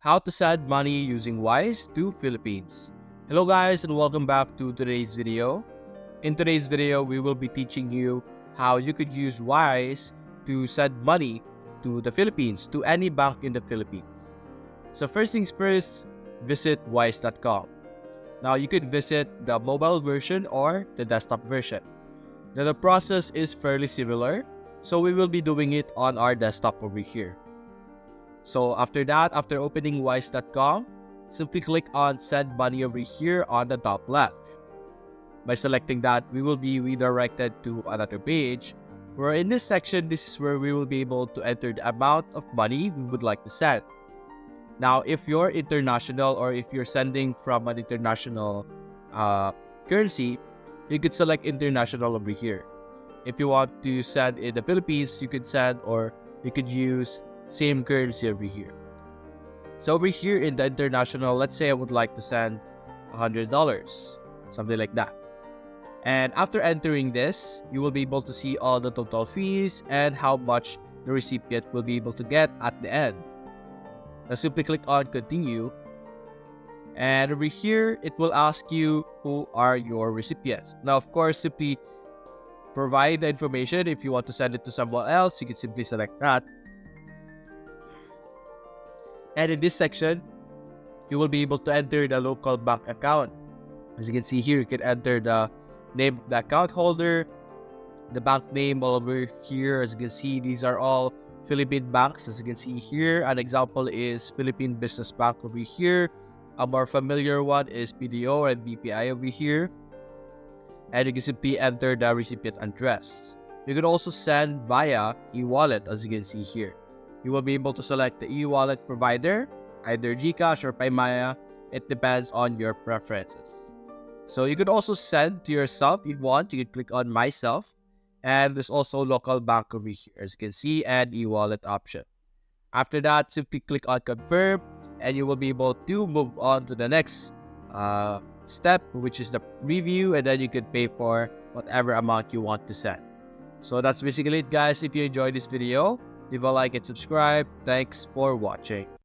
How to send money using Wise to Philippines. Hello guys and welcome back to today's video. In today's video, we will be teaching you how you could use Wise to send money to the Philippines, to any bank in the Philippines. So first things first, visit wise.com. Now you could visit the mobile version or the desktop version. Now the process is fairly similar, so we will be doing it on our desktop over here. So after that, after opening wise.com, simply click on send money over here on the top left. By selecting that, we will be redirected to another page where in this section, this is where we will be able to enter the amount of money we would like to send. Now, if you're international or if you're sending from an international currency, you could select international over here. If you want to send in the Philippines, you could send or you could use same currency over here. So over here in the international, let's say I would like to send $100, something like that. And after entering this, you will be able to see all the total fees and how much the recipient will be able to get at the end. Now simply click on continue. And over here, it will ask you who are your recipients. Now, of course, simply provide the information. If you want to send it to someone else, you can simply select that. And in this section, you will be able to enter the local bank account. As you can see here, you can enter the name of the account holder, the bank name all over here. As you can see, these are all Philippine banks. As you can see here, an example is Philippine Business Bank over here. A more familiar one is BDO and BPI over here. And you can simply enter the recipient address. You can also send via e-wallet, as you can see here. You will be able to select the e-wallet provider, either GCash or Paymaya. It depends on your preferences. So you could also send to yourself if you want. You can click on myself. And there's also local bank over here, as you can see, and e-wallet option. After that, simply click on confirm and you will be able to move on to the next step, which is the review, and then you can pay for whatever amount you want to send. So that's basically it, guys. If you enjoyed this video, leave a like and subscribe. Thanks for watching.